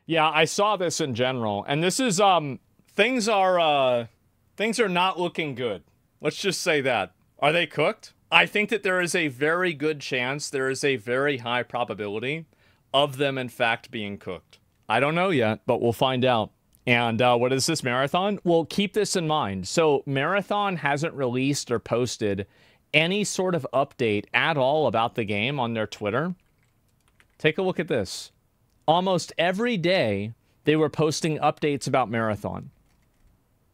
Yeah, I saw this in general, and this is things are not looking good. Let's just say that. Are they cooked? I think that there is a very good chance, there is a very high probability of them in fact being cooked. I don't know yet, but we'll find out. And what is this, Marathon? Well, keep this in mind. So Marathon hasn't released or posted any sort of update at all about the game on their Twitter. Take a look at this. Almost every day, they were posting updates about Marathon.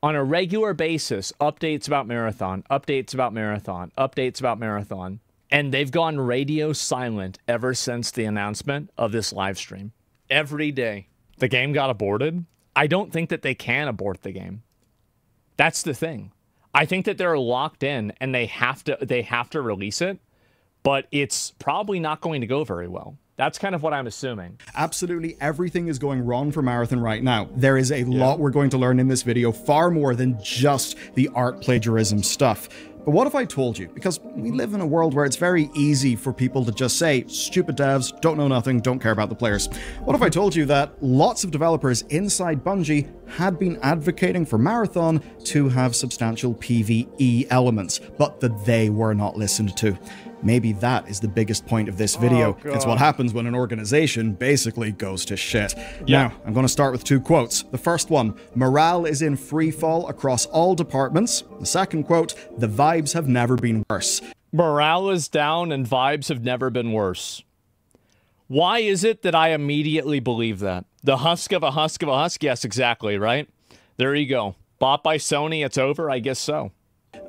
On a regular basis, updates about Marathon, updates about Marathon, updates about Marathon. And they've gone radio silent ever since the announcement of this live stream. Every day. The game got aborted. I don't think that they can abort the game. That's the thing. I think that they're locked in and they have to release it, but it's probably not going to go very well. That's kind of what I'm assuming. Absolutely everything is going wrong for Marathon right now. There is a lot we're going to learn in this video, far more than just the art plagiarism stuff. But what if I told you? Because we live in a world where it's very easy for people to just say, stupid devs, don't know nothing, don't care about the players. What if I told you that lots of developers inside Bungie had been advocating for Marathon to have substantial PvE elements, but that they were not listened to? Maybe that is the biggest point of this video. Oh, it's what happens when an organization basically goes to shit. Now, I'm going to start with two quotes. The first one, morale is in free fall across all departments. The second quote, the vibes have never been worse. Morale is down and vibes have never been worse. Why is it that I immediately believe that? The husk of a husk of a husk? Yes, exactly, right? There you go. Bought by Sony, it's over? I guess so.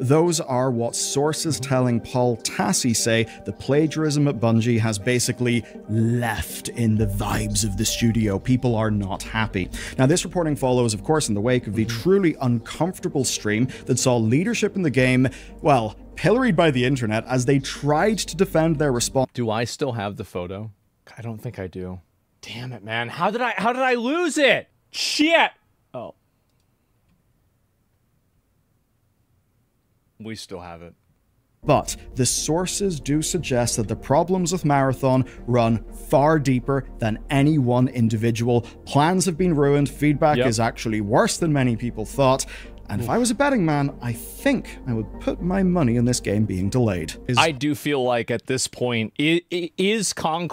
Those are what sources telling Paul Tassi say the plagiarism at Bungie has basically left in the vibes of the studio. People are not happy. Now, this reporting follows, of course, in the wake of the truly uncomfortable stream that saw leadership in the game, well, pilloried by the internet as they tried to defend their response. Do I still have the photo? I don't think I do. Damn it, man. How did I lose it? Shit! Oh. We still have it. But the sources do suggest that the problems with Marathon run far deeper than any one individual. Plans have been ruined, feedback is actually worse than many people thought, and if I was a betting man, I think I would put my money in this game being delayed. I do feel like at this point, is Marathon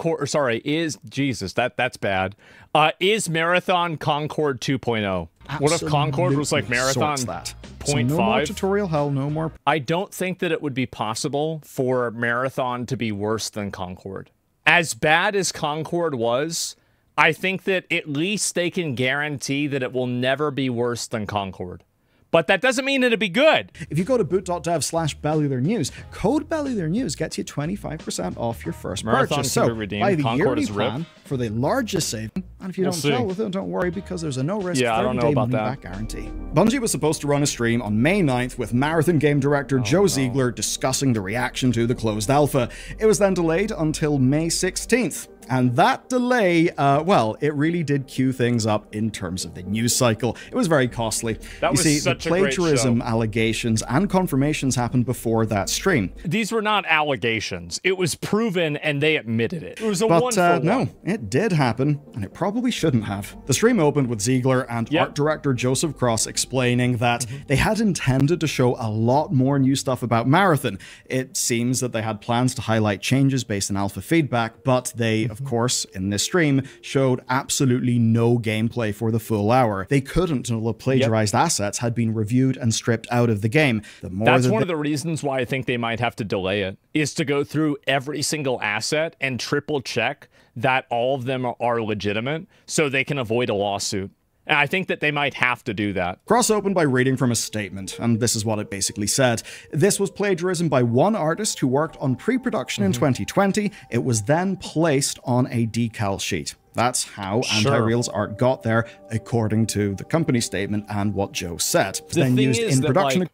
Concord 2.0? What if Concord was like Marathon 0.5? No more tutorial hell, no more. I don't think that it would be possible for Marathon to be worse than Concord. As bad as Concord was, I think that at least they can guarantee that it will never be worse than Concord. But that doesn't mean it'll be good. If you go to boot.dev/BellyTheirNews, code BellyTheirNews gets you 25% off your first purchase. So, buy the yearly plan for the largest saving, and if you don't sell with it, don't worry, because there's a no-risk 30-day money-back guarantee. Bungie was supposed to run a stream on May 9th with Marathon game director Joe Ziegler discussing the reaction to the closed alpha. It was then delayed until May 16th. And that delay, well, it really did cue things up in terms of the news cycle. It was very costly. That was such a great show. The plagiarism allegations and confirmations happened before that stream. These were not allegations. It was proven, and they admitted it. It was a one-for-one. No, it did happen, and it probably shouldn't have. The stream opened with Ziegler and art director Joseph Cross explaining that they had intended to show a lot more new stuff about Marathon. It seems that they had plans to highlight changes based on alpha feedback, but they, of course, in this stream, showed absolutely no gameplay for the full hour. They couldn't until the plagiarized assets had been reviewed and stripped out of the game. That's one of the reasons why I think they might have to delay it, is to go through every single asset and triple check that all of them are legitimate so they can avoid a lawsuit. And I think that they might have to do that. Cross opened by reading from a statement, and this is what it basically said. This was plagiarism by one artist who worked on pre-production in 2020. It was then placed on a decal sheet. That's how Anti-Real's art got there, according to the company statement and what Joe said. The thing is that, like,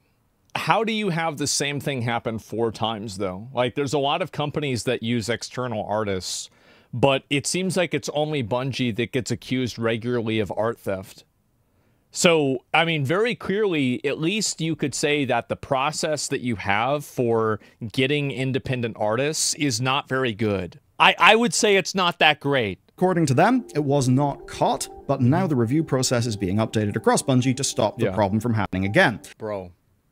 how do you have the same thing happen 4 times, though? Like, there's a lot of companies that use external artists, but it seems like it's only Bungie that gets accused regularly of art theft. So, I mean, very clearly, at least you could say that the process that you have for getting independent artists is not very good. I would say it's not that great. According to them, it was not caught, but now the review process is being updated across Bungie to stop the problem from happening again. Bro,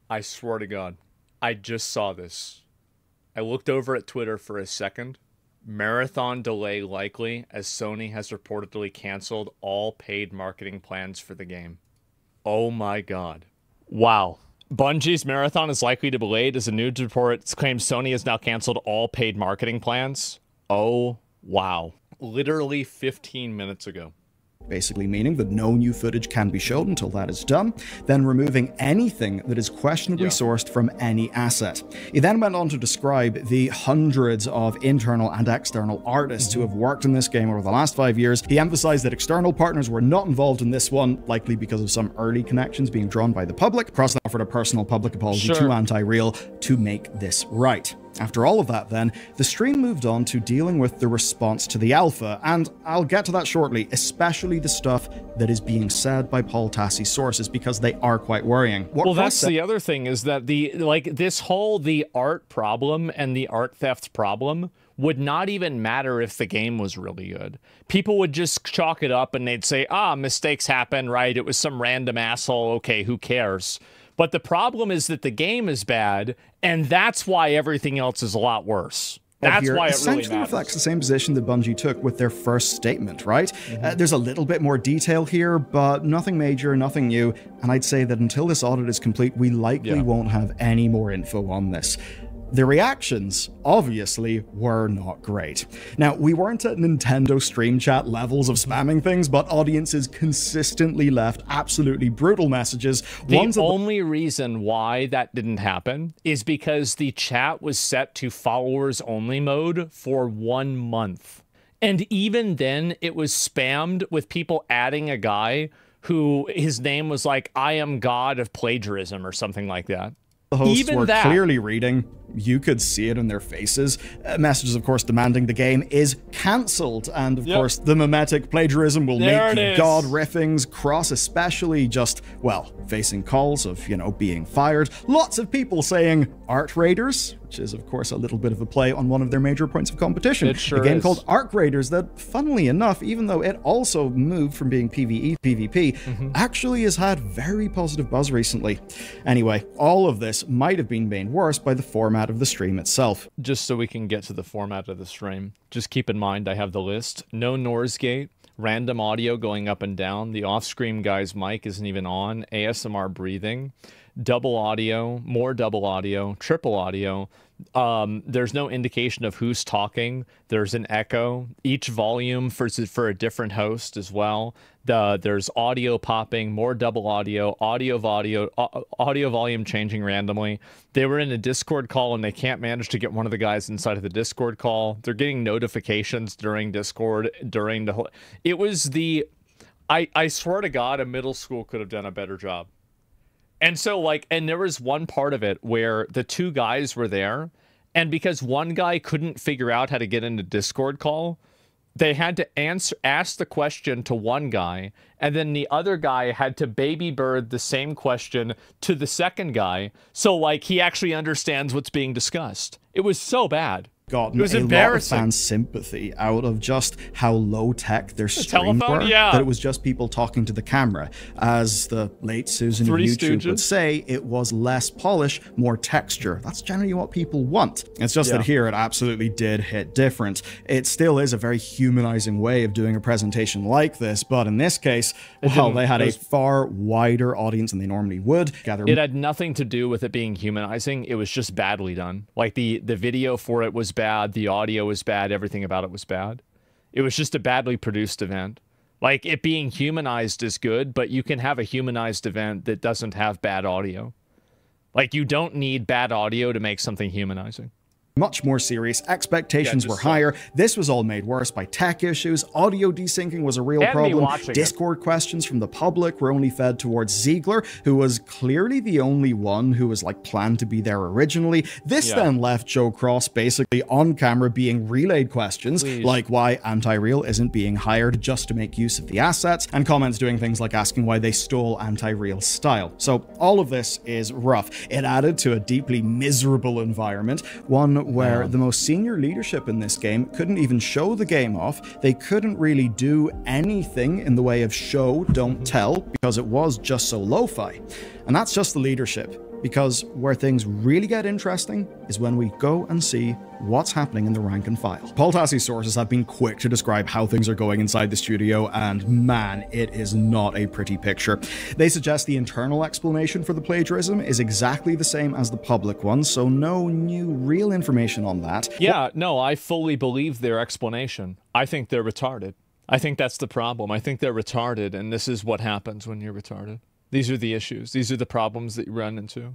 I swear to God, I just saw this. I looked over at Twitter for a second. Marathon delay likely, as Sony has reportedly canceled all paid marketing plans for the game. Oh my God. Wow. Bungie's Marathon is likely to be delayed as a news report claims Sony has now canceled all paid marketing plans. Oh, wow. Literally 15 minutes ago. Basically meaning that no new footage can be shown until that is done, then removing anything that is questionably sourced from any asset. He then went on to describe the hundreds of internal and external artists who have worked in this game over the last 5 years. He emphasized that external partners were not involved in this one, likely because of some early connections being drawn by the public. Cross offered a personal public apology to Anti-Real to make this right. After all of that then, the stream moved on to dealing with the response to the alpha, and I'll get to that shortly, especially the stuff that is being said by Paul Tassi's sources, because they are quite worrying. Well, that's the other thing, is that the art problem and the art theft problem would not even matter if the game was really good. People would just chalk it up and they'd say, mistakes happen, right? It was some random asshole, okay, who cares? But the problem is that the game is bad, and that's why everything else is a lot worse. That's why it essentially really matters. Reflects the same position that Bungie took with their first statement, right? There's a little bit more detail here, but nothing major, nothing new. And I'd say that until this audit is complete, we likely won't have any more info on this. The reactions, obviously, were not great. Now, we weren't at Nintendo Stream Chat levels of spamming things, but audiences consistently left absolutely brutal messages. The only reason why that didn't happen is because the chat was set to followers-only mode for 1 month. And even then, it was spammed with people adding a guy who his name was like, I am God of plagiarism or something like that. The hosts were clearly reading. You could see it in their faces. Messages, of course, demanding the game is cancelled. And, of course, the mimetic plagiarism will make God riffings cross, especially just, well, facing calls of, you know, being fired. Lots of people saying Art Raiders, which is, of course, a little bit of a play on one of their major points of competition. It sure a game is. called Arc Raiders that, funnily enough, even though it also moved from being PvE to PvP, actually has had very positive buzz recently. Anyway, all of this might have been made worse by the format of the stream itself. Just so we can get to the format of the stream, just keep in mind I have the list. No Norsegate, random audio going up and down, the off-screen guy's mic isn't even on, ASMR breathing, double audio, more double audio, triple audio. There's no indication of who's talking. There's an echo. Each volume for a different host as well. There's audio popping, more double audio, audio volume changing randomly. They were in a Discord call and they can't manage to get one of the guys inside of the Discord call. They're getting notifications during Discord during the whole. It was the. I swear to God, a middle school could have done a better job. And so, like, and there was one part of it where the two guys were there, and because one guy couldn't figure out how to get into Discord call, they had to ask the question to one guy, and then the other guy had to baby bird the same question to the second guy, so, like, he actually understands what's being discussed. It was so bad. Gotten a lot of fan sympathy out of just how low-tech their streams were, that it was just people talking to the camera. As the late Susan of YouTube would say, it was less polish, more texture. That's generally what people want. It's just that here it absolutely did hit different. It still is a very humanizing way of doing a presentation like this, but in this case, well, they had a far wider audience than they normally would. It had nothing to do with it being humanizing. It was just badly done. Like, the video for it was bad, the audio was bad, everything about it was bad. It was just a badly produced event. Like, it being humanized is good, but you can have a humanized event that doesn't have bad audio. Like, you don't need bad audio to make something humanizing. Much more serious. Expectations were higher. This was all made worse by tech issues. Audio desyncing was a real problem. Discord questions from the public were only fed towards Ziegler, who was clearly the only one who was, like, planned to be there originally. This then left Joe Cross basically on camera being relayed questions, like why Anti-Real isn't being hired just to make use of the assets, and comments doing things like asking why they stole Anti-Real's style. So all of this is rough. It added to a deeply miserable environment, one where the most senior leadership in this game couldn't even show the game off. They couldn't really do anything in the way of show, don't tell, because it was just so lo-fi. And that's just the leadership. Because where things really get interesting is when we go and see what's happening in the rank and file. Paul Tassie's sources have been quick to describe how things are going inside the studio, and man, it is not a pretty picture. They suggest the internal explanation for the plagiarism is exactly the same as the public one, so no new real information on that. Yeah, no, I fully believe their explanation. I think they're retarded. I think that's the problem. I think they're retarded, and this is what happens when you're retarded. These are the issues. These are the problems that you run into.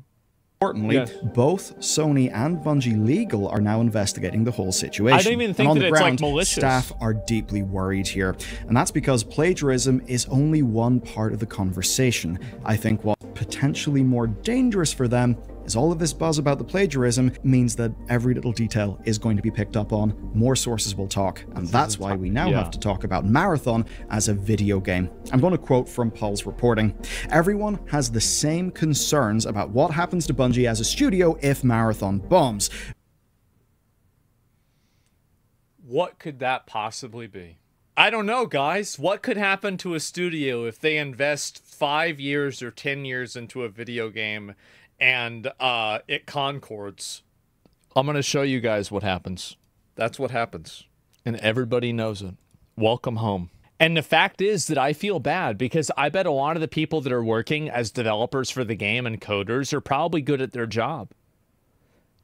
Importantly, yes, both Sony and Bungie Legal are now investigating the whole situation. I don't even think that it's like malicious. Staff are deeply worried here, and that's because plagiarism is only one part of the conversation. I think what's potentially more dangerous for them is all of this buzz about the plagiarism means that every little detail is going to be picked up on, more sources will talk, and that's why we now have to talk about Marathon as a video game. I'm going to quote from Paul's reporting. Everyone has the same concerns about what happens to Bungie as a studio if Marathon bombs. What could that possibly be? I don't know, guys. What could happen to a studio if they invest 5 years or 10 years into a video game and it concords? I'm going to show you guys what happens. That's what happens. And everybody knows it. Welcome home. And the fact is that I feel bad because I bet a lot of the people that are working as developers for the game and coders are probably good at their job.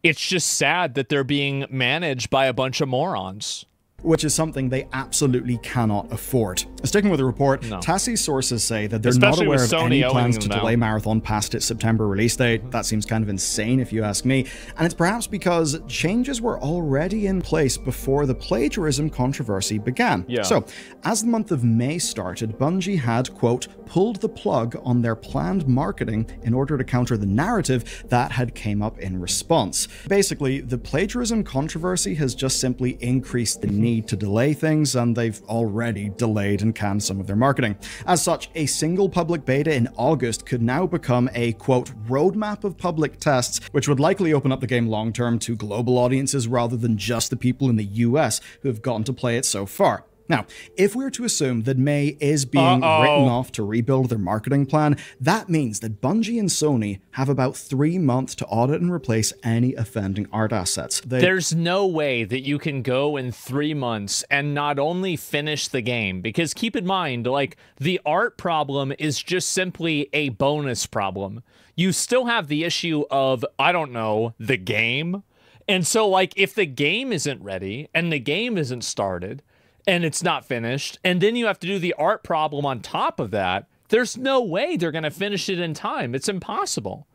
It's just sad that they're being managed by a bunch of morons. Which is something they absolutely cannot afford. Sticking with the report, Tassie's sources say that they're not aware of any plans to delay Marathon past its September release date. That seems kind of insane if you ask me, and it's perhaps because changes were already in place before the plagiarism controversy began. So, as the month of May started, Bungie had, quote, pulled the plug on their planned marketing in order to counter the narrative that had came up in response. Basically, the plagiarism controversy has just simply increased the need to delay things, and they've already delayed and canned some of their marketing. As such, a single public beta in August could now become a, quote, roadmap of public tests, which would likely open up the game long-term to global audiences rather than just the people in the US who have gotten to play it so far. Now, if we're to assume that May is being written off to rebuild their marketing plan, that means that Bungie and Sony have about 3 months to audit and replace any offending art assets. There's no way that you can go in 3 months and not only finish the game, because keep in mind, like, the art problem is just simply a bonus problem. You still have the issue of, I don't know, the game. And so, like, if the game isn't ready and the game isn't started, and it's not finished, and then you have to do the art problem on top of that, there's no way they're going to finish it in time. It's impossible.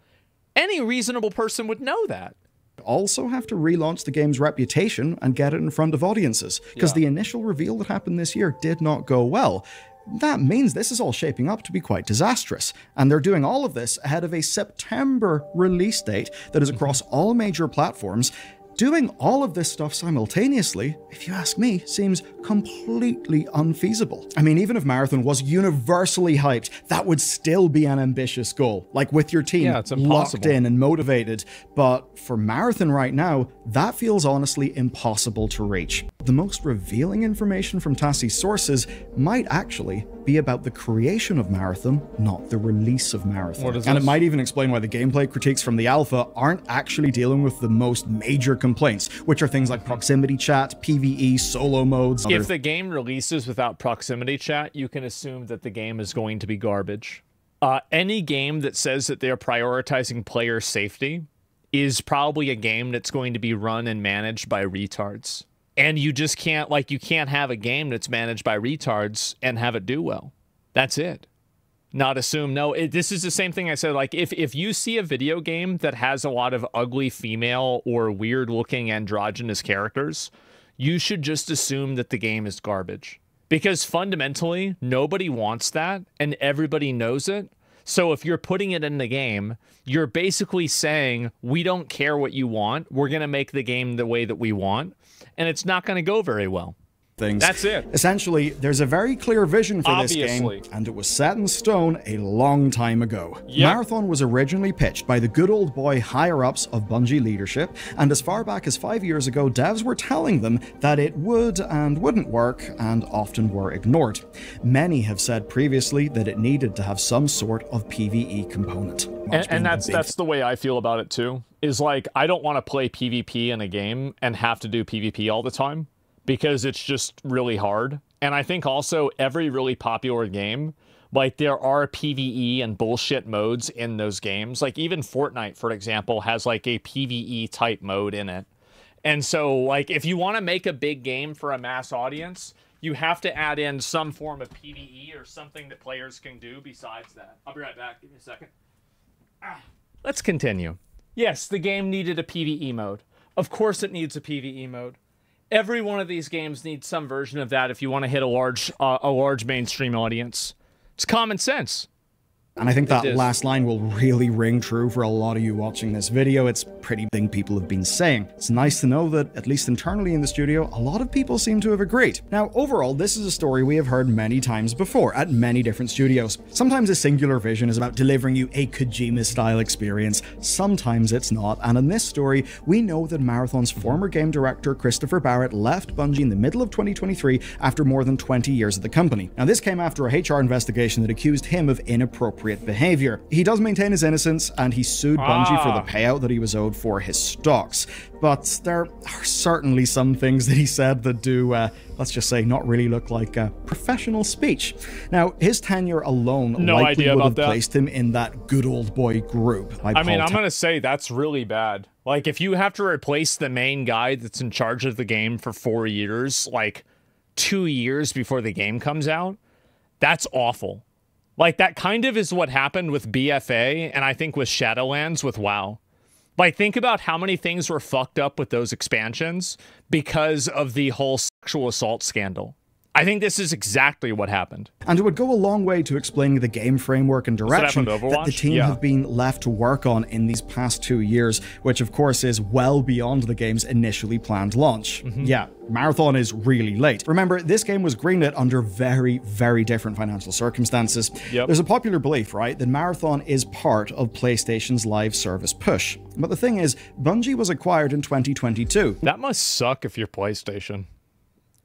Any reasonable person would know that. Also have to relaunch the game's reputation and get it in front of audiences, because the initial reveal that happened this year did not go well. That means this is all shaping up to be quite disastrous, and they're doing all of this ahead of a September release date that is across all major platforms. Doing all of this stuff simultaneously, if you ask me, seems completely unfeasible. I mean, even if Marathon was universally hyped, that would still be an ambitious goal. Like, with your team locked in and motivated. But for Marathon right now, that feels honestly impossible to reach. The most revealing information from Tassie's sources might actually be about the creation of Marathon, not the release of Marathon. And it might even explain why the gameplay critiques from the alpha aren't actually dealing with the most major complaints, which are things like proximity chat, PvE, solo modes. If the game releases without proximity chat, you can assume that the game is going to be garbage. Any game that says that they're prioritizing player safety is probably a game that's going to be run and managed by retards. And you just can't, like, you can't have a game that's managed by retards and have it do well. That's it. Not assume, no, this is the same thing I said, like, if you see a video game that has a lot of ugly female or weird-looking androgynous characters, you should just assume that the game is garbage. Because fundamentally, nobody wants that, and everybody knows it. So if you're putting it in the game, you're basically saying, we don't care what you want, we're going to make the game the way that we want, and it's not going to go very well. things. That's it. Essentially, there's a very clear vision for this game, and it was set in stone a long time ago. Marathon was originally pitched by the good old boy higher-ups of Bungie leadership, and as far back as 5 years ago, devs were telling them that it would and wouldn't work, and often were ignored. Many have said previously that it needed to have some sort of PvE component. And that's the way I feel about it too, is like, I don't want to play PvP in a game and have to do PvP all the time, because it's just really hard. And I think also every really popular game, like there are PvE and bullshit modes in those games. Like even Fortnite, for example, has like a PvE type mode in it. And so like if you want to make a big game for a mass audience, you have to add in some form of PvE or something that players can do besides that. I'll be right back. Give me a second. Let's continue. Yes, the game needed a PvE mode. Of course it needs a PvE mode. Every one of these games needs some version of that if you want to hit a large mainstream audience. It's common sense. And I think that last line will really ring true for a lot of you watching this video. It's pretty thing people have been saying. It's nice to know that, at least internally in the studio, a lot of people seem to have agreed. Now, overall, this is a story we have heard many times before at many different studios. Sometimes a singular vision is about delivering you a Kojima-style experience. Sometimes it's not. And in this story, we know that Marathon's former game director, Christopher Barrett, left Bungie in the middle of 2023 after more than 20 years at the company. Now, this came after a HR investigation that accused him of inappropriate behavior. He does maintain his innocence, and he sued Bungie for the payout that he was owed for his stocks. But there are certainly some things that he said that do, let's just say, not really look like professional speech. Now, his tenure alone likely would have placed him in that good old boy group. I mean, I'm going to say that's really bad. Like, if you have to replace the main guy that's in charge of the game for 4 years, like 2 years before the game comes out, that's awful. Like, that kind of is what happened with BFA, and I think with Shadowlands with WoW. Like, think about how many things were fucked up with those expansions because of the whole sexual assault scandal. I think this is exactly what happened. And it would go a long way to explaining the game framework and direction that the team have been left to work on in these past 2 years, which of course is well beyond the game's initially planned launch. Yeah, Marathon is really late. Remember, this game was greenlit under very, very different financial circumstances. There's a popular belief, right, that Marathon is part of PlayStation's live service push. But the thing is, Bungie was acquired in 2022. That must suck if you're PlayStation.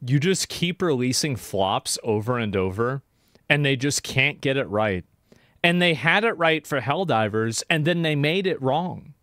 You just keep releasing flops over and over, and they just can't get it right. And they had it right for Helldivers, and then they made it wrong.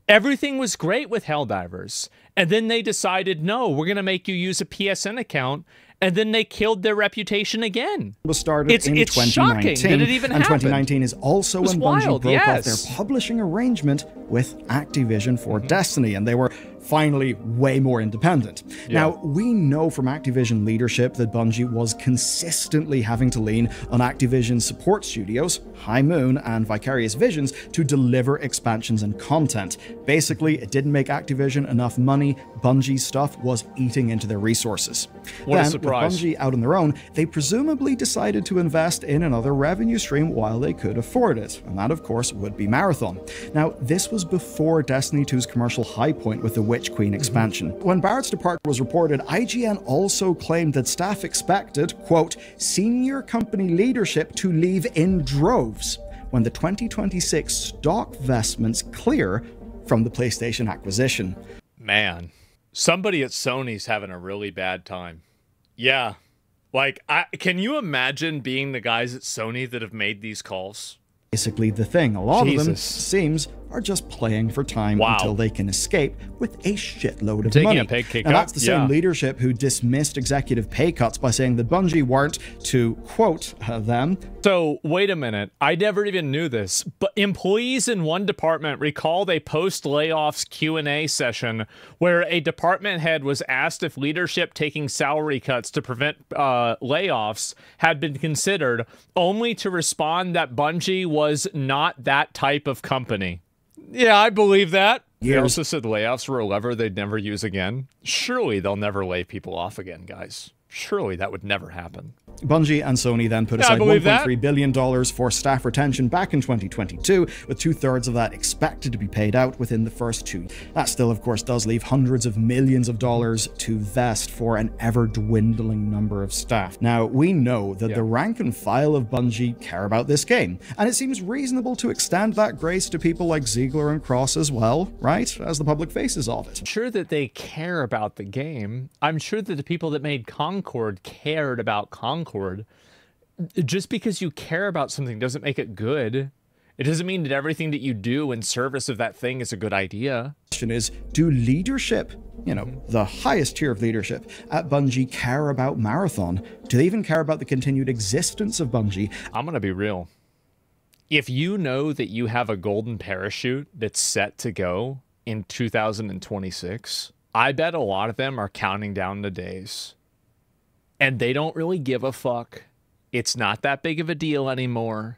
Everything was great with Helldivers, and then they decided, no, we're going to make you use a PSN account, and then they killed their reputation again. Was started in 2019, shocking that it even and happened. 2019 is also when Bungie broke off their publishing arrangement with Activision for Destiny, and they were finally way more independent. Now, we know from Activision leadership that Bungie was consistently having to lean on Activision support studios, High Moon and Vicarious Visions, to deliver expansions and content. Basically, it didn't make Activision enough money. Bungie's stuff was eating into their resources. What a surprise. With Bungie out on their own, they presumably decided to invest in another revenue stream while they could afford it, and that, of course, would be Marathon. Now, this was before Destiny 2's commercial high point with the Witch Queen expansion. When Barrett's departure was reported, IGN also claimed that staff expected, quote, senior company leadership to leave in droves when the 2026 stock vestments clear from the PlayStation acquisition. Man, somebody at Sony's having a really bad time. Yeah. Like, can you imagine being the guys at Sony that have made these calls? Basically the thing. A lot of them, seems, are just playing for time until they can escape with a shitload of money. A pay cut. Now, that's the same leadership who dismissed executive pay cuts by saying that Bungie weren't, to quote them. So, wait a minute. I never even knew this, but employees in one department recalled a post-layoffs Q&A session where a department head was asked if leadership taking salary cuts to prevent layoffs had been considered, only to respond that Bungie was not that type of company. Yeah, I believe that. They also said layoffs were a lever they'd never use again. Surely they'll never lay people off again, guys. Surely that would never happen. Bungie and Sony then put aside $1.3 billion for staff retention back in 2022, with 2/3 of that expected to be paid out within the first 2 years. That still, of course, does leave hundreds of millions of dollars to vest for an ever-dwindling number of staff. Now, we know that the rank and file of Bungie care about this game, and it seems reasonable to extend that grace to people like Ziegler and Cross as well, right? As the public faces of it. I'm sure that they care about the game. I'm sure that the people that made Concord cared about Concord. Just because you care about something doesn't make it good. It doesn't mean that everything that you do in service of that thing is a good idea. The question is, do leadership, you know, the highest tier of leadership at Bungie, care about Marathon? Do they even care about the continued existence of Bungie? I'm gonna be real. If you know that you have a golden parachute that's set to go in 2026, I bet a lot of them are counting down the days. And they don't really give a fuck. It's not that big of a deal anymore.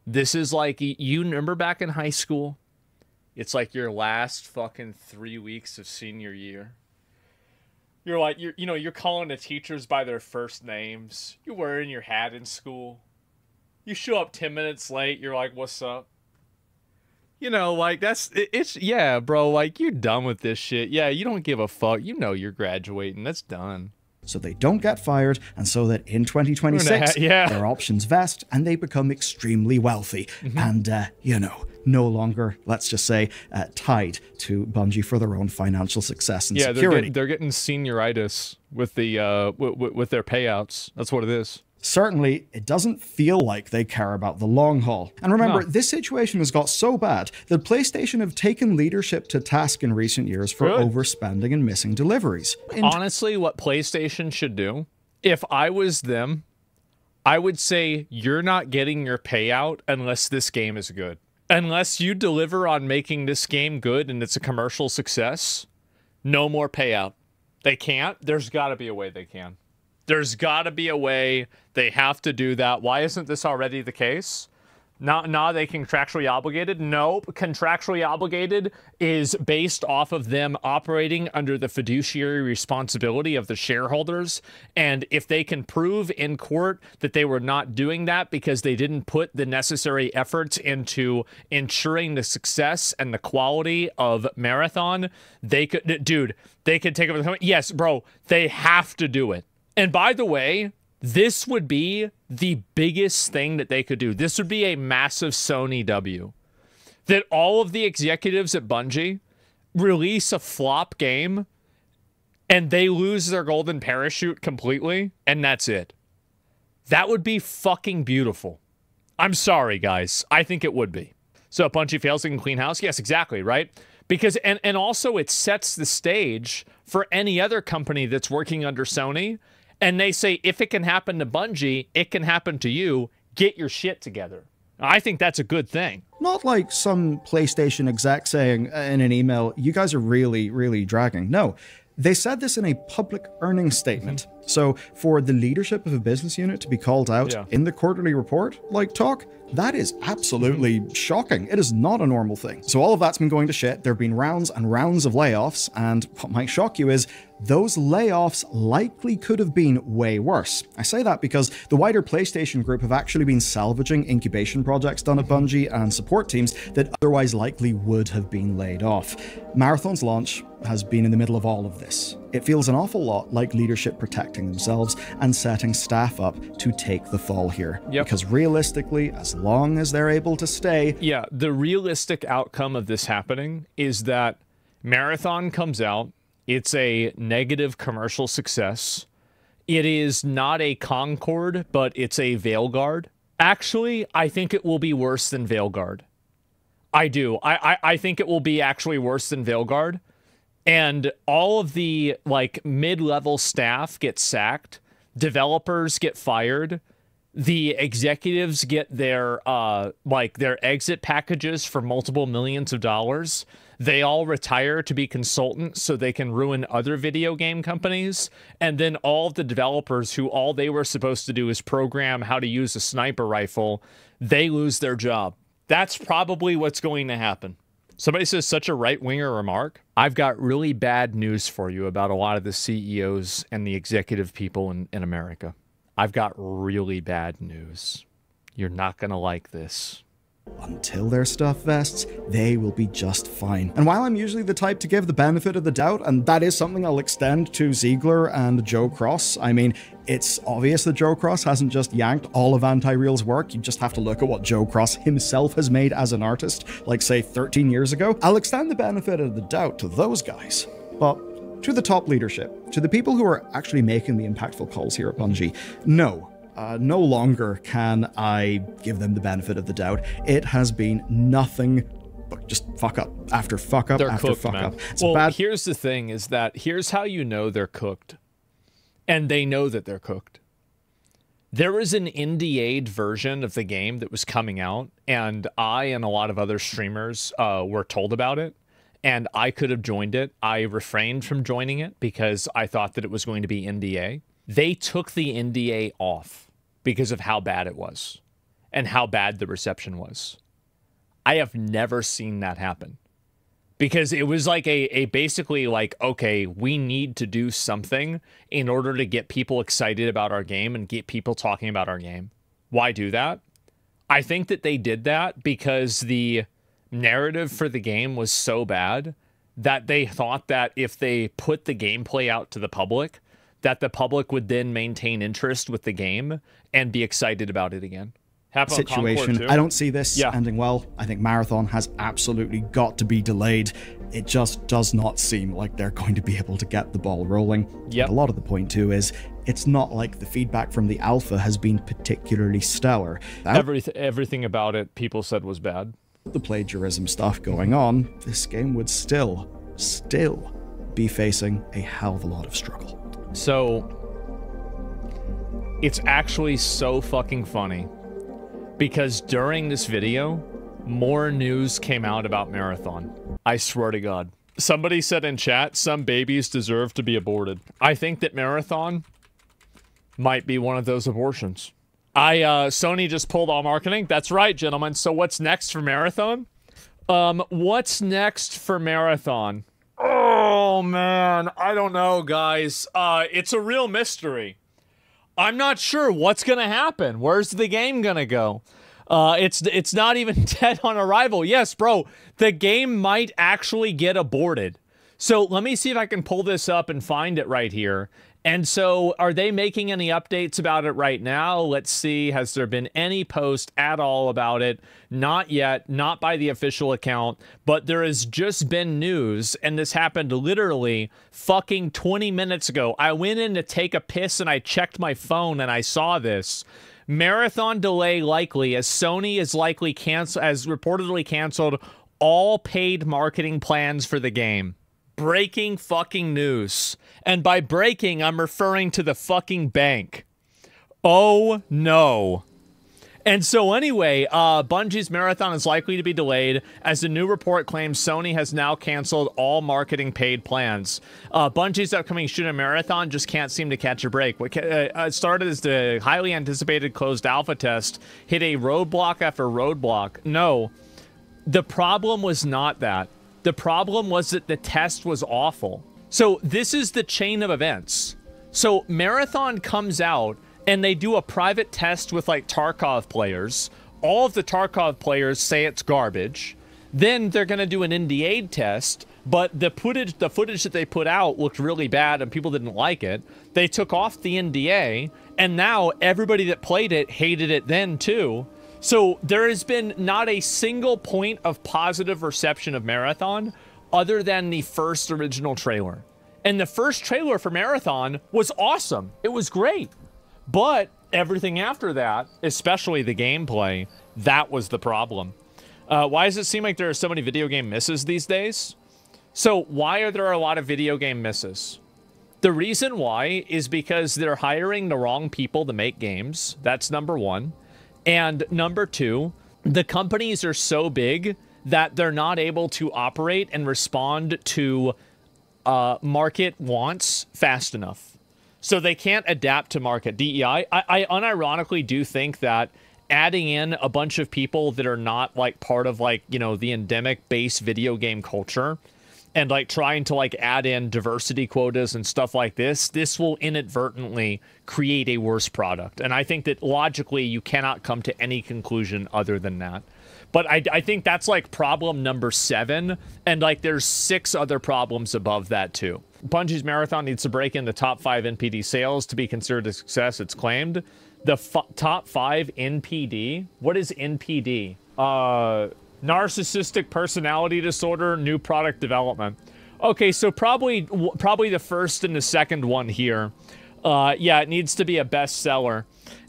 This is like, you remember back in high school? It's like your last fucking 3 weeks of senior year. You're like, you're calling the teachers by their first names. You're wearing your hat in school. You show up 10 minutes late. You're like, what's up? You know, like, yeah, bro, like, you're done with this shit. Yeah, you don't give a fuck. You know you're graduating. That's done. So they don't get fired, and so that in 2026, their options vest, and they become extremely wealthy. And, you know, no longer, let's just say, tied to Bungie for their own financial success and security. They're getting senioritis with the with their payouts. That's what it is. Certainly, it doesn't feel like they care about the long haul. And remember, this situation has got so bad that PlayStation have taken leadership to task in recent years for overspending and missing deliveries. Honestly, what PlayStation should do, if I was them, I would say you're not getting your payout unless this game is good. Unless you deliver on making this game good and it's a commercial success, no more payout. They can't. There's got to be a way they can. There's got to be a way they have to do that. Why isn't this already the case? Now they contractually obligated? No, contractually obligated is based off of them operating under the fiduciary responsibility of the shareholders. And if they can prove in court that they were not doing that because they didn't put the necessary efforts into ensuring the success and the quality of Marathon, they could, dude, they could take over the company. Yes, bro, they have to do it. And by the way, this would be the biggest thing that they could do. This would be a massive Sony W. That all of the executives at Bungie release a flop game and they lose their golden parachute completely, and that's it. That would be fucking beautiful. I'm sorry, guys. I think it would be. So Bungie fails, they can clean house? Yes, exactly, right? Because, and also it sets the stage for any other company that's working under Sony. And they say, if it can happen to Bungie, it can happen to you. Get your shit together. I think that's a good thing. Not like some PlayStation exec saying in an email, you guys are really, really dragging. No, they said this in a public earnings statement. So for the leadership of a business unit to be called out in the quarterly report, like talk, that is absolutely shocking. It is not a normal thing. So all of that's been going to shit. There have been rounds and rounds of layoffs. And what might shock you is those layoffs likely could have been way worse. I say that because the wider PlayStation group have actually been salvaging incubation projects done at Bungie and support teams that otherwise likely would have been laid off. Marathon's launch has been in the middle of all of this. It feels an awful lot like leadership protecting themselves and setting staff up to take the fall here. Because realistically, as long as they're able to stay... Yeah, the realistic outcome of this happening is that Marathon comes out, it's a negative commercial success. It is not a Concord, but it's a Veilguard. Actually, I think it will be worse than Veilguard. I do. I think it will be actually worse than Veilguard. And all of the, like, mid-level staff get sacked. Developers get fired. The executives get their, their exit packages for multiple millions of dollars. They all retire to be consultants so they can ruin other video game companies. And then all of the developers who all they were supposed to do is program how to use a sniper rifle, they lose their job. That's probably what's going to happen. Somebody says such a right-winger remark. I've got really bad news for you about a lot of the CEOs and the executive people in America. I've got really bad news. You're not gonna like this. Until their stuff vests, they will be just fine. And while I'm usually the type to give the benefit of the doubt, and that is something I'll extend to Ziegler and Joe Cross, I mean, it's obvious that Joe Cross hasn't just yanked all of Anti-Real's work. You just have to look at what Joe Cross himself has made as an artist, like, say, 13 years ago. I'll extend the benefit of the doubt to those guys. But to the top leadership, to the people who are actually making the impactful calls here at Bungie, no longer can I give them the benefit of the doubt. It has been nothing but just fuck up after fuck up after fuck up. Well, here's the thing, is that here's how you know they're cooked. And they know that they're cooked. There was an NDA'd version of the game that was coming out, and I and a lot of other streamers were told about it, and I could have joined it. I refrained from joining it because I thought that it was going to be NDA. They took the NDA off because of how bad it was and how bad the reception was. I have never seen that happen, because it was like a basically like, okay, we need to do something in order to get people excited about our game and get people talking about our game. Why do that? I think that they did that because the narrative for the game was so bad that they thought that if they put the gameplay out to the public, that the public would then maintain interest with the game and be excited about it again. Situation. I don't see this ending well. I think Marathon has absolutely got to be delayed. It just does not seem like they're going to be able to get the ball rolling. Yep. A lot of the point too is it's not like the feedback from the alpha has been particularly stellar. Everything about it people said was bad. The plagiarism stuff going on, this game would still be facing a hell of a lot of struggle. So it's actually so fucking funny, because during this video, more news came out about Marathon. I swear to God. Somebody said in chat, some babies deserve to be aborted. I think that Marathon might be one of those abortions. Sony just pulled all marketing. That's right, gentlemen. So what's next for Marathon? What's next for Marathon? Oh, man. I don't know, guys. It's a real mystery. I'm not sure what's going to happen. Where's the game going to go? It's not even dead on arrival. Yes, bro, the game might actually get aborted. So let me see if I can pull this up and find it right here. And so are they making any updates about it right now? Let's see. Has there been any post at all about it? Not yet. Not by the official account. But there has just been news. And this happened literally fucking 20 minutes ago. I went in to take a piss and I checked my phone and I saw this. Marathon delay likely, as Sony is likely reportedly canceled all paid marketing plans for the game. Breaking fucking news. And by breaking, I'm referring to the fucking bank. Oh, no. And so anyway, Bungie's Marathon is likely to be delayed, as the new report claims Sony has now canceled all marketing paid plans. Bungie's upcoming shooter Marathon just can't seem to catch a break. What started as the highly anticipated closed alpha test hit a roadblock after roadblock. No, the problem was not that. The problem was that the test was awful. So this is the chain of events. So Marathon comes out and they do a private test with like Tarkov players. All of the Tarkov players say it's garbage. Then they're going to do an NDA test, but the footage that they put out looked really bad and people didn't like it. They took off the NDA, and now everybody that played it hated it then too. So there has been not a single point of positive reception of Marathon other than the first original trailer. And the first trailer for Marathon was awesome. It was great. But everything after that, especially the gameplay, that was the problem. Why does it seem like there are so many video game misses these days? So why are there a lot of video game misses? The reason why is because they're hiring the wrong people to make games. That's number one. And number two, the companies are so big that they're not able to operate and respond to market wants fast endugh. So they can't adapt to market. DEI, I unironically do think that adding in a bunch of people that are not like part of like, you know, the endemic base video game culture and like trying to like add in diversity quotas and stuff like this, this will inadvertently create a worse product. And I think that logically you cannot come to any conclusion other than that. But I think that's like problem number 7, and like there's 6 other problems above that too. Bungie's Marathon needs to break in the top 5 NPD sales to be considered a success, it's claimed. The top 5 NPD? What is NPD? Narcissistic personality disorder, new product development. Okay, so probably the first and the second one here. Yeah, it needs to be a bestseller.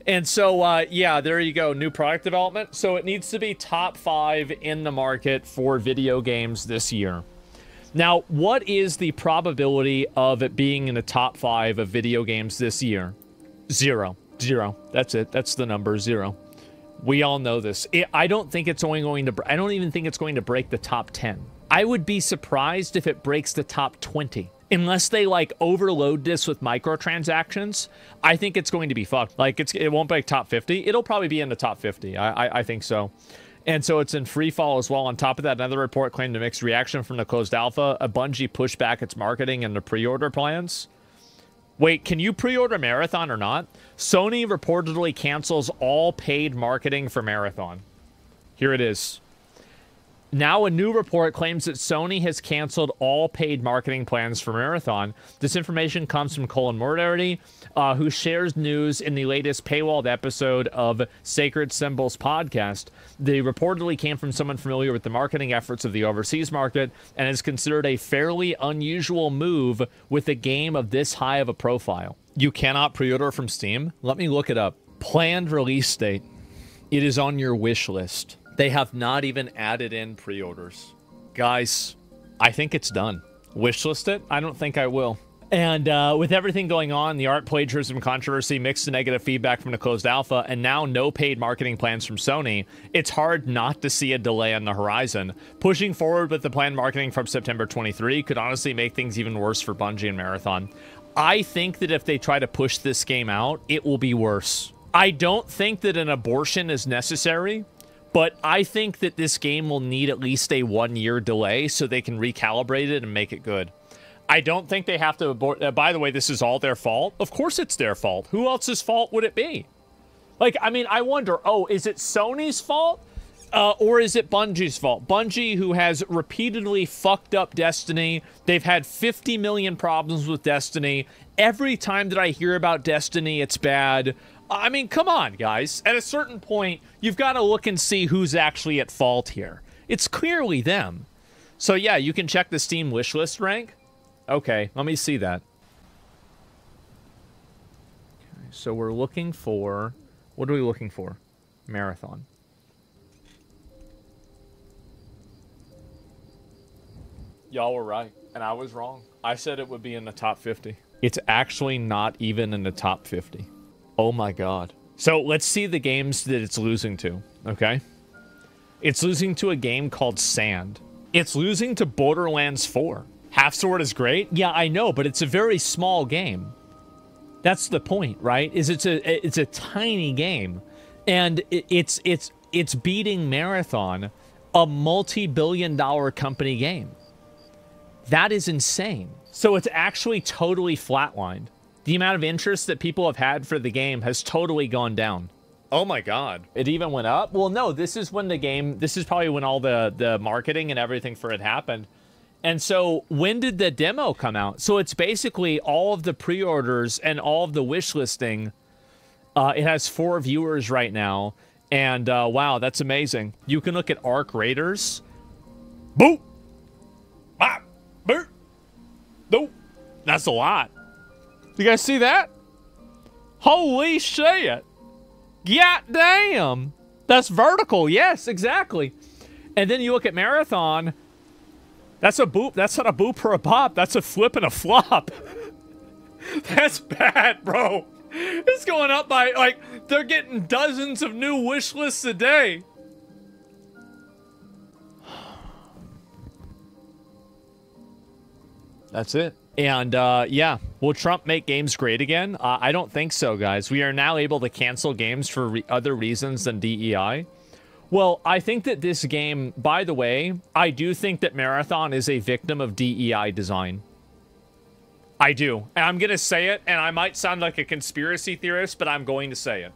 And so, yeah, there you go, new product development. So it needs to be top 5 in the market for video games this year. Now, what is the probability of it being in the top 5 of video games this year? 0. 0. That's it. That's the number, 0. We all know this. I don't think it's only going to... I don't even think it's going to break the top 10. I would be surprised if it breaks the top 20. Unless they, like, overload this with microtransactions, I think it's going to be fucked. Like, it won't break top 50. It'll probably be in the top 50. I think so. And so it's in free fall as well. On top of that, another report claimed a mixed reaction from the closed alpha. A Bungie pushed back its marketing and the pre-order plans. Wait, can you pre-order Marathon or not? Sony reportedly cancels all paid marketing for Marathon. Here it is. Now a new report claims that Sony has canceled all paid marketing plans for Marathon. This information comes from Colin Moriarty, who shares news in the latest paywalled episode of Sacred Symbols podcast. They reportedly came from someone familiar with the marketing efforts of the overseas market and is considered a fairly unusual move with a game of this high of a profile. You cannot pre-order from Steam? Let me look it up. Planned release date. It is on your wish list. They have not even added in pre-orders. Guys, I think it's done. Wishlist it? I don't think I will. And with everything going on, the art plagiarism controversy, mixed to negative feedback from the closed alpha, and now no paid marketing plans from Sony, it's hard not to see a delay on the horizon. Pushing forward with the planned marketing from September 23 could honestly make things even worse for Bungie and Marathon. I think that if they try to push this game out, it will be worse. I don't think that an abortion is necessary, but I think that this game will need at least a 1-year delay so they can recalibrate it and make it good. I don't think they have to abort. By the way, this is all their fault. Of course it's their fault. Who else's fault would it be? Like, I mean, I wonder, oh, is it Sony's fault? Or is it Bungie's fault? Bungie, who has repeatedly fucked up Destiny. They've had 50 million problems with Destiny. Every time that I hear about Destiny, it's bad. I mean, come on, guys. At a certain point, you've got to look and see who's actually at fault here. It's clearly them. So yeah, you can check the Steam wishlist rank. Okay, let me see that. Okay, so we're looking for... What are we looking for? Marathon. Y'all were right, and I was wrong. I said it would be in the top 50. It's actually not even in the top 50. Oh my god. So let's see the games that it's losing to, okay? It's losing to a game called Sand. It's losing to Borderlands 4. Half Sword is great? Yeah, I know, but it's a very small game. That's the point, right? Is it's a tiny game. And it's beating Marathon, a multi-billion-dollar company game. That is insane. So it's actually totally flatlined. The amount of interest that people have had for the game has totally gone down. Oh my god. It even went up? Well, no, this is when the game... This is probably when all the marketing and everything for it happened. And so, when did the demo come out? So it's basically all of the pre-orders and all of the wish listing. It has 4 viewers right now. And, wow, that's amazing. You can look at Arc Raiders. Boop! Bop! Boop! Nope. That's a lot. You guys see that? Holy shit! God damn! That's vertical. Yes, exactly. And then you look at Marathon. That's a boop. That's not a boop or a bop. That's a flip and a flop. That's bad, bro. It's going up by, like, they're getting dozens of new wish lists a day. That's it. And, yeah. Will Trump make games great again? I don't think so, guys. We are now able to cancel games for other reasons than DEI. Well, I think that this game, by the way, I do think that Marathon is a victim of DEI design. I do. And I'm going to say it, and I might sound like a conspiracy theorist, but I'm going to say it.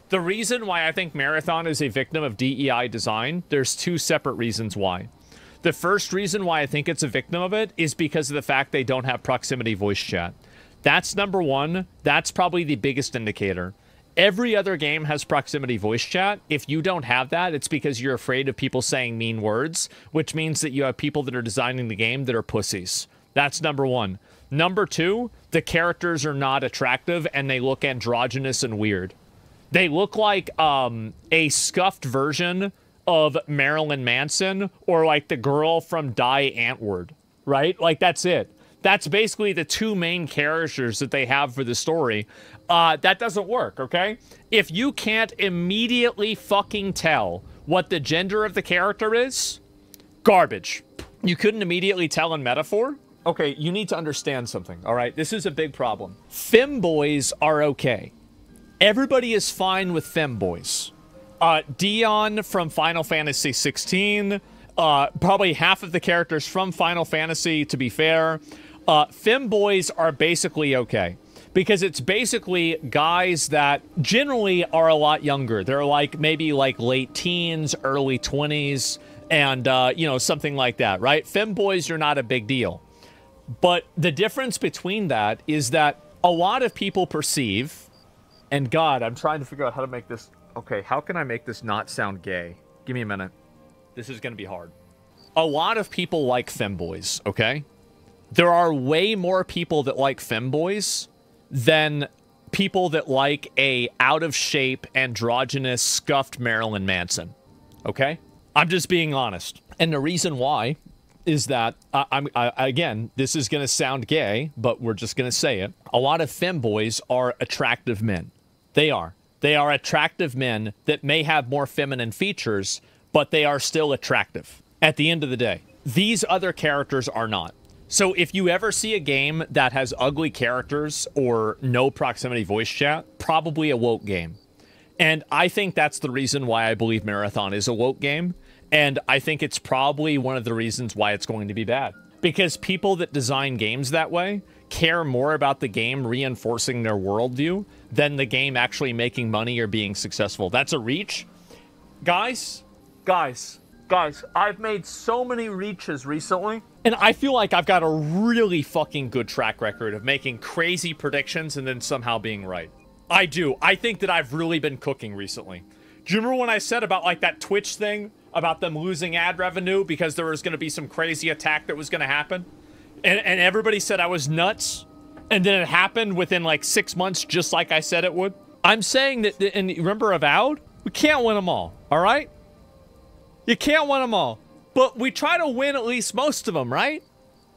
The reason why I think Marathon is a victim of DEI design, there's two separate reasons why. The first reason why I think it's a victim of it is because of the fact they don't have proximity voice chat. That's number one. That's probably the biggest indicator. Every other game has proximity voice chat. If you don't have that, it's because you're afraid of people saying mean words, which means that you have people that are designing the game that are pussies. That's number one. Number two, the characters are not attractive and they look androgynous and weird. They look like a scuffed version of Marilyn Manson or like the girl from Die Antwoord, right? Like, that's it. That's basically the two main characters that they have for the story. That doesn't work, okay? If you can't immediately fucking tell what the gender of the character is, garbage. You couldn't immediately tell in Metaphor? Okay, you need to understand something, all right? This is a big problem. Femboys are okay. Everybody is fine with femboys. Dion from Final Fantasy 16, probably half of the characters from Final Fantasy, to be fair. Femboys are basically okay. Because it's basically guys that generally are a lot younger. They're like maybe like late teens, early 20s, and, you know, something like that, right? Femboys are not a big deal. But the difference between that is that a lot of people perceive, and God, I'm trying to figure out how to make this, okay, how can I make this not sound gay? Give me a minute. This is going to be hard. A lot of people like femboys, okay? There are way more people that like femboys than people that like a out-of-shape, androgynous, scuffed Marilyn Manson, okay? I'm just being honest. And the reason why is that, again, this is going to sound gay, but we're just going to say it. A lot of femboys are attractive men. They are. They are attractive men that may have more feminine features, but they are still attractive at the end of the day. These other characters are not. So if you ever see a game that has ugly characters or no proximity voice chat, probably a woke game. And I think that's the reason why I believe Marathon is a woke game. And I think it's probably one of the reasons why it's going to be bad. Because people that design games that way care more about the game reinforcing their worldview than the game actually making money or being successful. That's a reach. Guys, I've made so many reaches recently. And I feel like I've got a really fucking good track record of making crazy predictions and then somehow being right. I do. I think that I've really been cooking recently. Do you remember when I said about like that Twitch thing? About them losing ad revenue because there was going to be some crazy attack that was going to happen? And everybody said I was nuts. And then it happened within like 6 months, just like I said it would. I'm saying that, and remember Avowed? We can't win them all, all right? You can't win them all. But we try to win at least most of them, right?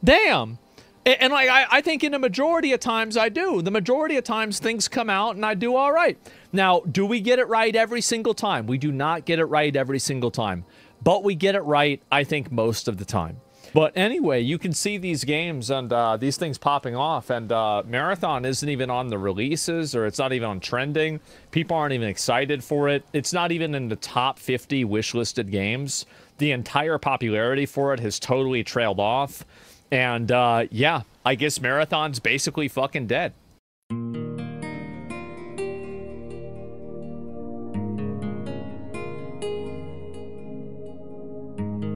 Damn. And like, I think in the majority of times I do. The majority of times things come out and I do all right. Now, do we get it right every single time? We do not get it right every single time. But we get it right, I think, most of the time. But anyway, you can see these games and these things popping off. And Marathon isn't even on the releases, or it's not even on trending. People aren't even excited for it. It's not even in the top 50 wishlisted games. The entire popularity for it has totally trailed off. And yeah, I guess Marathon's basically fucking dead.